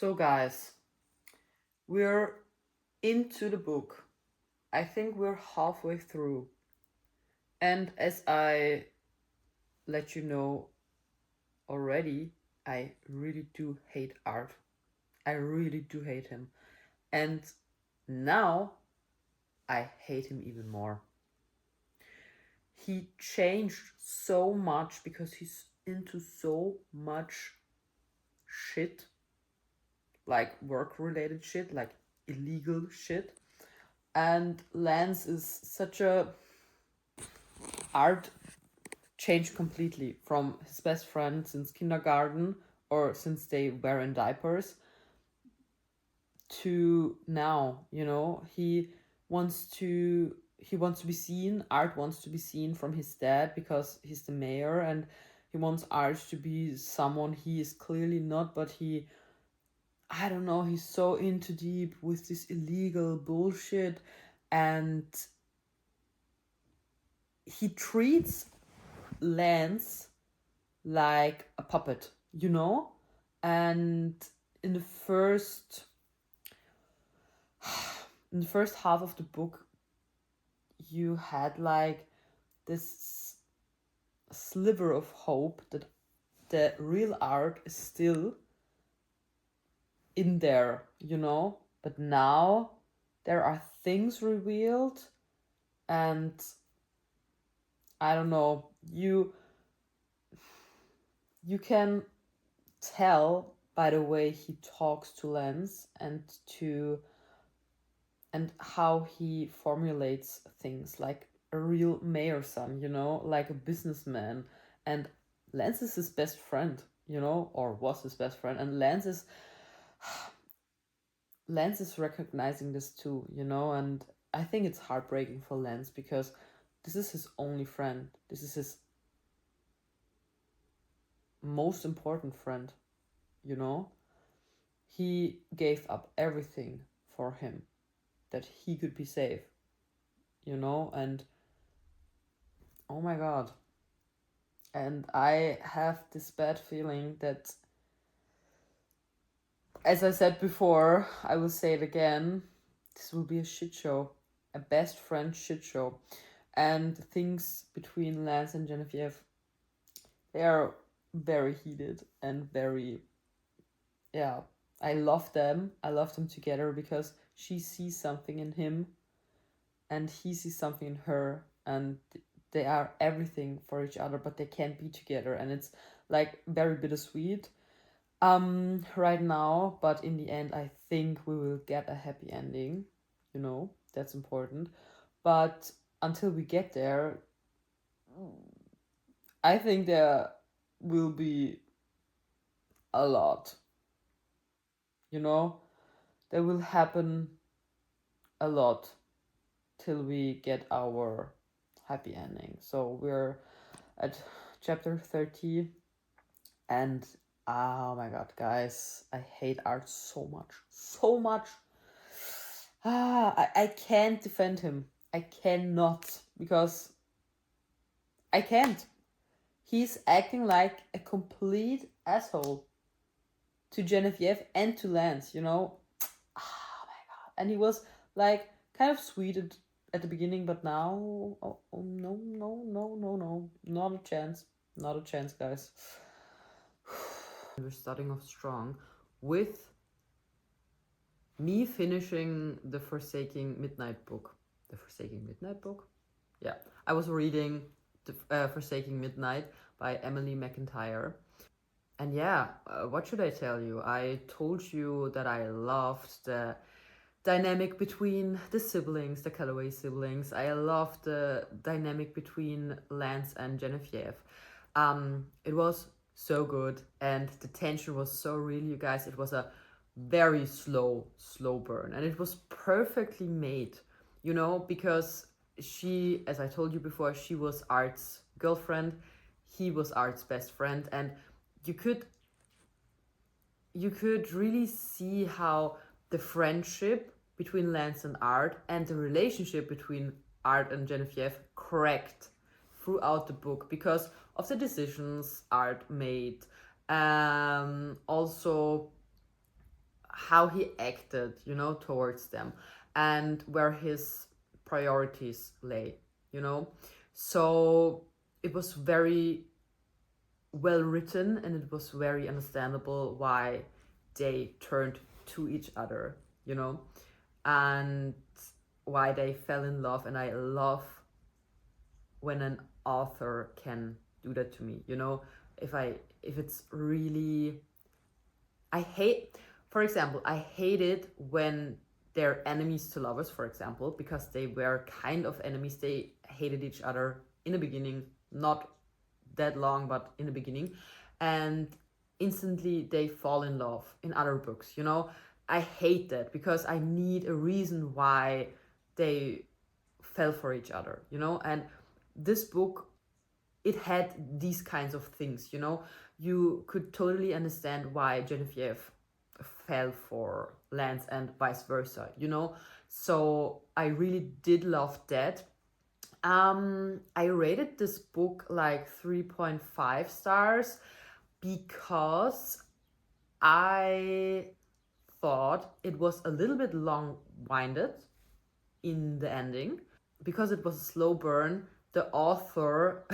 So guys, we're into the book. I think we're halfway through. And as I let you know already, I really do hate art. I really do hate him. And now I hate him even more. He changed so much because he's into so much shit, like work related shit, like illegal shit. And Lance is such a art changed completely from his best friend since kindergarten or since they were in diapers to now. He wants to be seen. Art wants to be seen from his dad because he's the mayor, and he wants Art to be someone he is clearly not, but I don't know, he's so into deep with this illegal bullshit, and he treats Lance like a puppet, And in the first in the first half of the book, you had like this sliver of hope that the real Art is still in there, But now there are things revealed, and I don't know, you can tell by the way he talks to Lance and how he formulates things like a real mayor son, like a businessman. And Lance is his best friend, or was his best friend. And Lance is recognizing this too, and I think it's heartbreaking for Lance because this is his only friend. This is his most important friend, He gave up everything for him that he could be safe, and oh my god. And I have this bad feeling that, as I said before, I will say it again, this will be a shit show, a best friend shit show. And things between Lance and Genevieve, they are very heated and very, yeah, I love them together because she sees something in him and he sees something in her, and they are everything for each other, but they can't be together, and it's like very bittersweet right now. But in the end, I think we will get a happy ending, that's important. But until we get there, I think there will be a lot, there will happen a lot till we get our happy ending. So we're at chapter 30, and oh my god, guys, I hate Art so much. So much. I can't defend him. I cannot, because I can't. He's acting like a complete asshole to Genevieve and to Lance, Oh my god. And he was like kind of sweet at the beginning, but now, oh no, no, no, no, no. Not a chance. Not a chance, guys. We're starting off strong with me finishing the Forsaking Midnight book. The Forsaking Midnight book? Yeah. I was reading the Forsaking Midnight by Emily McIntyre. And yeah, what should I tell you? I told you that I loved the dynamic between the siblings, the Calloway siblings. I loved the dynamic between Lance and Genevieve. It was so good, and the tension was so real, you guys. It was a very slow burn, and it was perfectly made, because she, as I told you before, she was Art's girlfriend, he was Art's best friend, and you could really see how the friendship between Lance and Art and the relationship between Art and Genevieve cracked throughout the book because of the decisions Art made. Also, how he acted, you know, towards them, and where his priorities lay, you know. So it was very well written, and it was very understandable why they turned to each other, you know, and why they fell in love. And I love when an author can do that to me, you know. If it's really, I hate, for example, I hate it when they're enemies to lovers, for example, because they were kind of enemies. They hated each other in the beginning, not that long, but in the beginning, and instantly they fall in love in other books, you know. I hate that because I need a reason why they fell for each other, you know. And this book, it had these kinds of things, you know. You could totally understand why Genevieve fell for Lance and vice versa, you know. So I really did love that. I rated this book like 3.5 stars because I thought it was a little bit long-winded in the ending. Because it was a slow burn, the author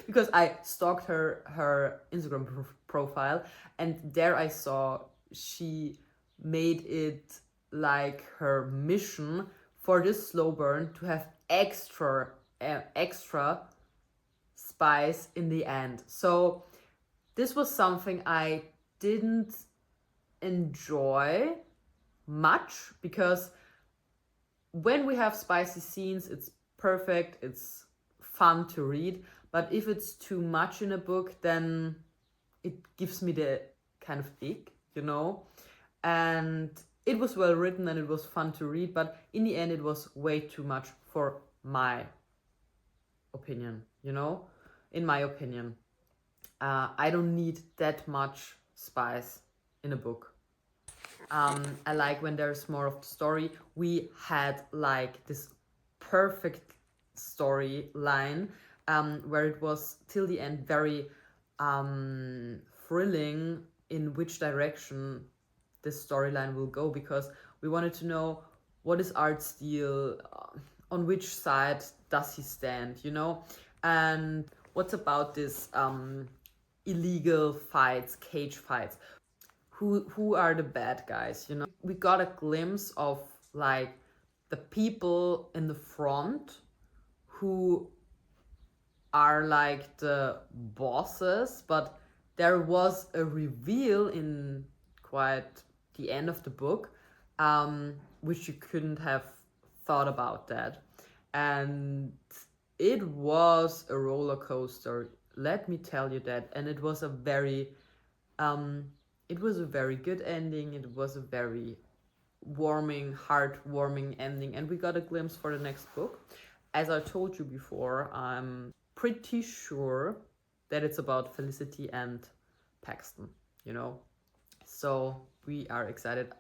because I stalked her Instagram profile, and there I saw she made it like her mission for this slow burn to have extra spice in the end. So this was something I didn't enjoy much, because when we have spicy scenes, it's perfect, it's fun to read. But if it's too much in a book, then it gives me the kind of ick, you know. And it was well written and it was fun to read, but in the end it was way too much for my opinion, you know. In my opinion, I don't need that much spice in a book. I like when there's more of the story. We had like this perfect storyline, where it was till the end very thrilling in which direction this storyline will go, because we wanted to know what is Art Steele, on which side does he stand, you know, and what's about this illegal fights, cage fights. Who are the bad guys, you know. We got a glimpse of like the people in the front who are like the bosses, but there was a reveal in quite the end of the book, which you couldn't have thought about that. And it was a roller coaster, let me tell you that. And it was a very good ending. It was a very heartwarming ending, and we got a glimpse for the next book. As I told you before, I'm pretty sure that it's about Felicity and Paxton, you know. So we are excited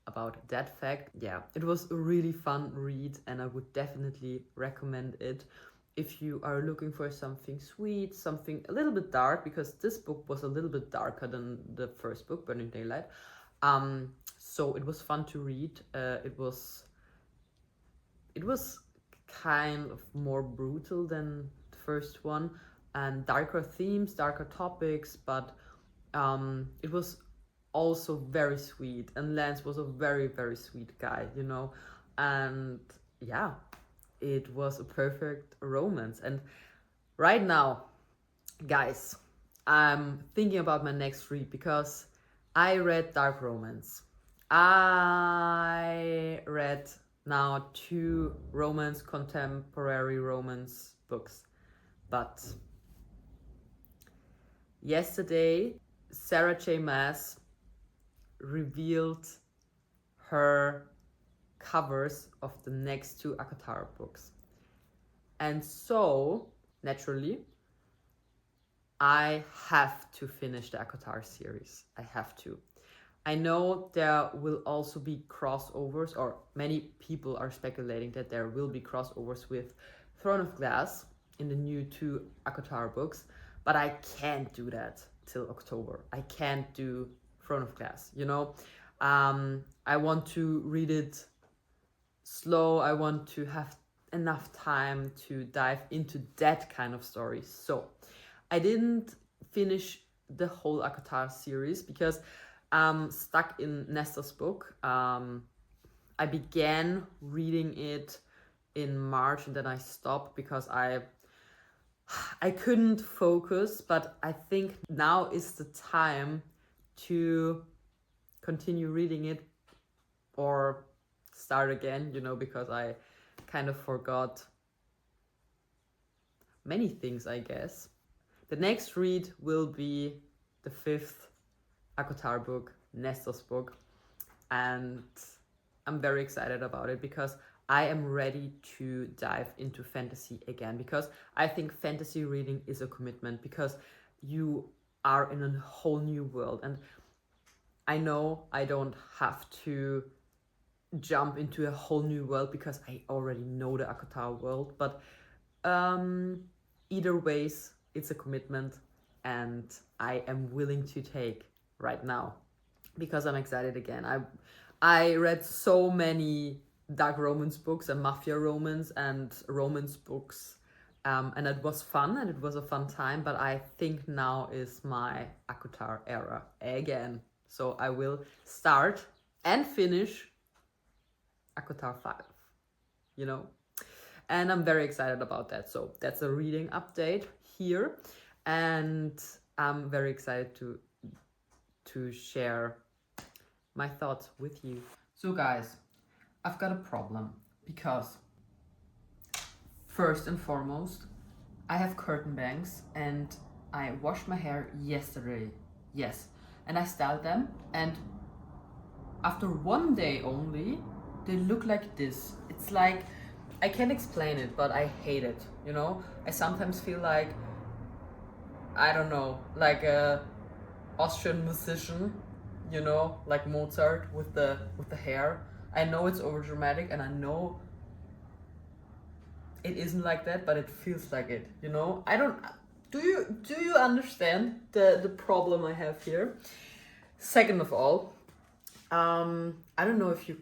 about that fact. Yeah, it was a really fun read, and I would definitely recommend it if you are looking for something sweet, something a little bit dark, because this book was a little bit darker than the first book, Burning Daylight. So it was fun to read. It was kind of more brutal than the first one, and darker themes, darker topics, but it was also very sweet, and Lance was a very, very sweet guy, you know. And yeah, it was a perfect romance. And right now, guys, I'm thinking about my next read, because I read dark romance. I read now 2 contemporary romance books, but yesterday Sarah J. Maas revealed her covers of the next 2 acotar books, and so naturally I have to finish the acotar series. I have to. I know there will also be crossovers, or many people are speculating that there will be crossovers with Throne of Glass in the new 2 acotar books, but I can't do that till October. I can't do Throne of Glass, you know. I want to read it slow. I want to have enough time to dive into that kind of story. So I didn't finish the whole acotar series because I'm stuck in Nestor's book. I began reading it in March and then I stopped because I couldn't focus, but I think now is the time to continue reading it or start again, you know, because I kind of forgot many things, I guess. The next read will be the 5th acotar book, Nestor's book, and I'm very excited about it because I am ready to dive into fantasy again, because I think fantasy reading is a commitment because you are in a whole new world. And I know I don't have to jump into a whole new world because I already know the acotar world, but either ways, it's a commitment and I am willing to take right now because I'm excited again. I read so many dark romance books and mafia romance and romance books, and it was fun and it was a fun time, but I think now is my acotar era again. So I will start and finish acotar 5, you know, and I'm very excited about that. So that's a reading update here, and I'm very excited to share my thoughts with you. So guys, I've got a problem because first and foremost, I have curtain bangs and I washed my hair yesterday. Yes, and I styled them, and after one day only, they look like this. It's like, I can't explain it, but I hate it, you know? I sometimes feel like, I don't know, like a Austrian musician, you know, like Mozart with the hair. I know it's over dramatic and I know it isn't like that, but it feels like it, you know? I don't, do you understand the problem I have here? Second of all, I don't know if you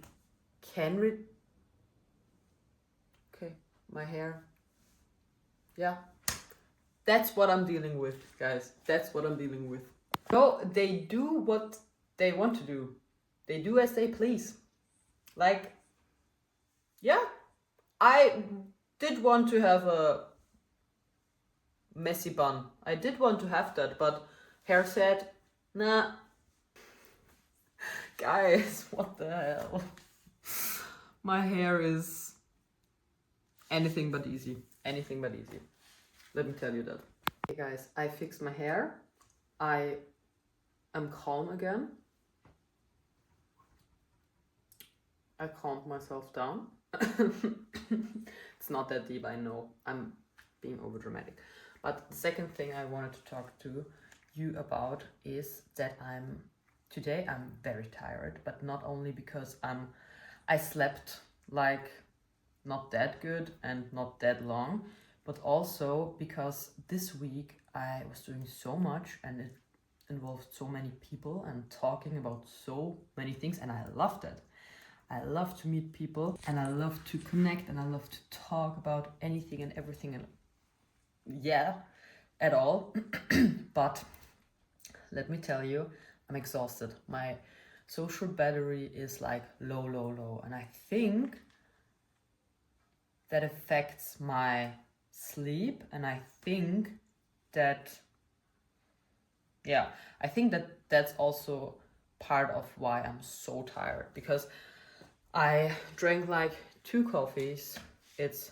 can read. Okay, my hair. Yeah, that's what I'm dealing with, guys. That's what I'm dealing with. No, they do what they want to do. They do as they please. Like, yeah, I did want to have a messy bun. I did want to have that, but hair said, nah. Guys, what the hell? My hair is anything but easy. Anything but easy. Let me tell you that. Hey guys, I fixed my hair. I am calm again. I calmed myself down. It's not that deep, I know. I'm being over dramatic. But the second thing I wanted to talk to you about is that today I'm very tired, but not only because I slept like not that good and not that long, but also because this week I was doing so much and it involved so many people and talking about so many things, and I loved it. I love to meet people and I love to connect and I love to talk about anything and everything and yeah, at all. But let me tell you, I'm exhausted. My social battery is like low, and I think that affects my sleep, and I think that, yeah, I think that that's also part of why I'm so tired, because I drank like 2 coffees. It's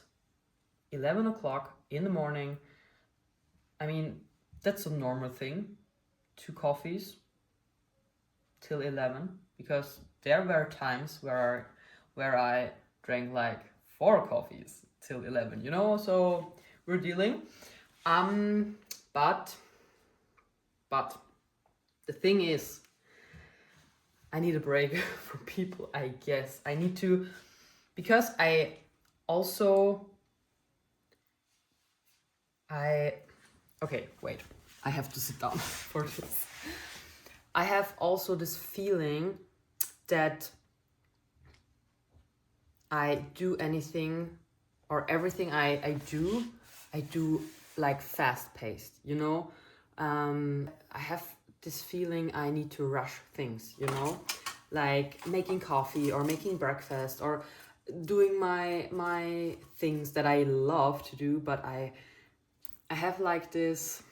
11 o'clock in the morning. I mean, that's a normal thing, 2 coffees till 11, because there were times where I drank like 4 coffees till 11, you know, so we're dealing. But the thing is, I need a break from people, I guess. I need to, because I also, okay, wait, I have to sit down for this. I have also this feeling that I do anything or everything I do like fast paced, you know. I have this feeling I need to rush things, you know, like making coffee or making breakfast or doing my things that I love to do, but I have like this,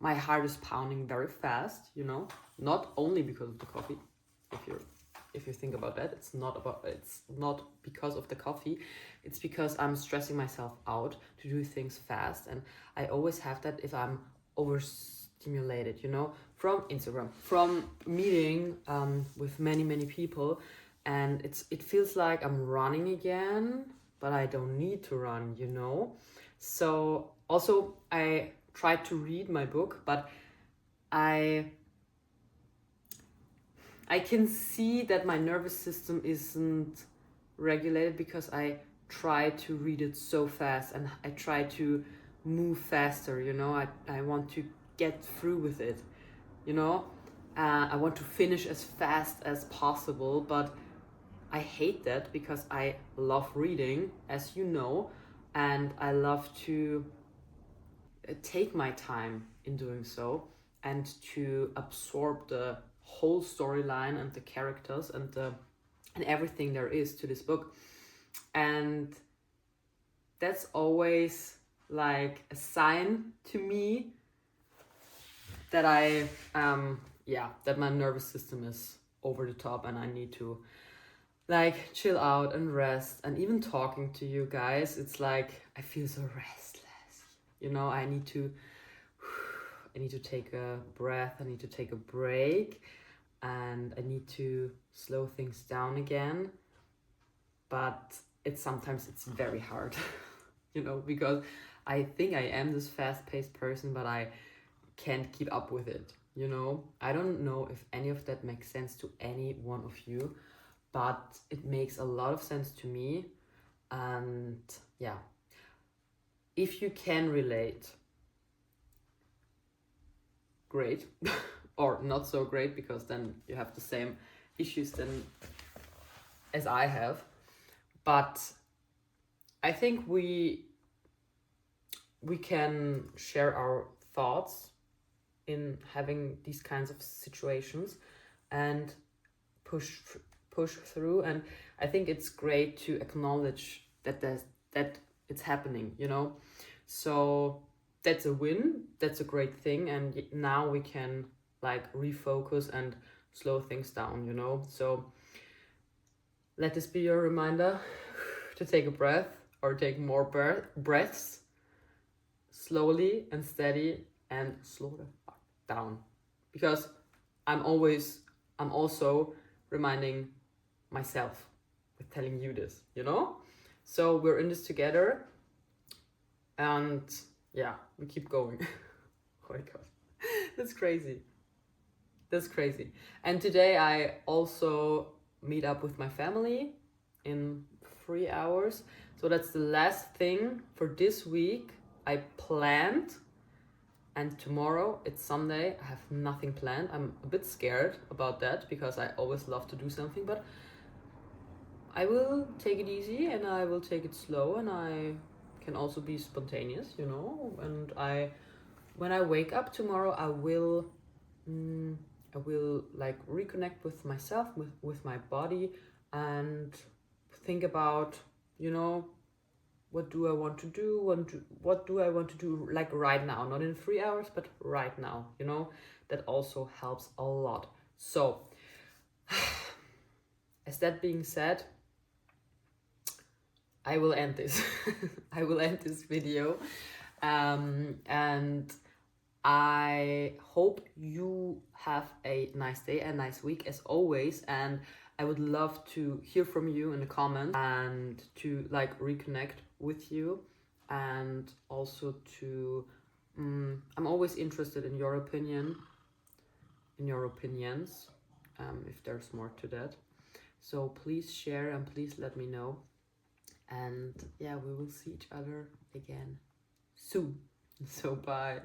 my heart is pounding very fast, you know, not only because of the coffee. If you think about that, it's not because of the coffee, it's because I'm stressing myself out to do things fast, and I always have that if I'm overstimulated, you know, from Instagram, from meeting with many people, and it feels like I'm running again, but I don't need to run, you know. So also I tried to read my book, but I can see that my nervous system isn't regulated because I try to read it so fast and I try to move faster, you know. I want to get through with it, you know. I want to finish as fast as possible, but I hate that because I love reading, as you know, and I love to take my time in doing so and to absorb the whole storyline and the characters and everything there is to this book. And that's always like a sign to me that that my nervous system is over the top and I need to like chill out and rest. And even talking to you guys, it's like I feel so restless, you know. I need to take a breath, I need to take a break, and I need to slow things down again. But sometimes it's very hard, you know, because I think I am this fast-paced person, but I can't keep up with it, you know. I don't know if any of that makes sense to any one of you, but it makes a lot of sense to me. And yeah, if you can relate, great. Or not so great, because then you have the same issues as I have. But I think we can share our thoughts in having these kinds of situations and push through. And I think it's great to acknowledge that it's happening, you know. So that's a win, that's a great thing, and now we can like refocus and slow things down, you know. So let this be your reminder to take a breath, or take more breaths, slowly and steady, and slow the fuck down. Because I'm also reminding myself with telling you this, you know. So we're in this together, and yeah, we keep going. Oh my god, that's crazy. And today I also meet up with my family in 3 hours. So that's the last thing for this week I planned. And tomorrow, it's Sunday, I have nothing planned. I'm a bit scared about that because I always love to do something, but I will take it easy and I will take it slow, and I can also be spontaneous, you know. And when I wake up tomorrow, I will like reconnect with myself, with my body, and think about, you know, what do I want to do? What do I want to do like right now? Not in 3 hours, but right now, you know. That also helps a lot. So, as that being said, I will end this. I will end this video. And I hope you have a nice day, a nice week as always. And I would love to hear from you in the comments and to like reconnect with you, and also to I'm always interested in your opinion, in your opinions, if there's more to that. So please share and please let me know. And yeah, we will see each other again soon. So bye.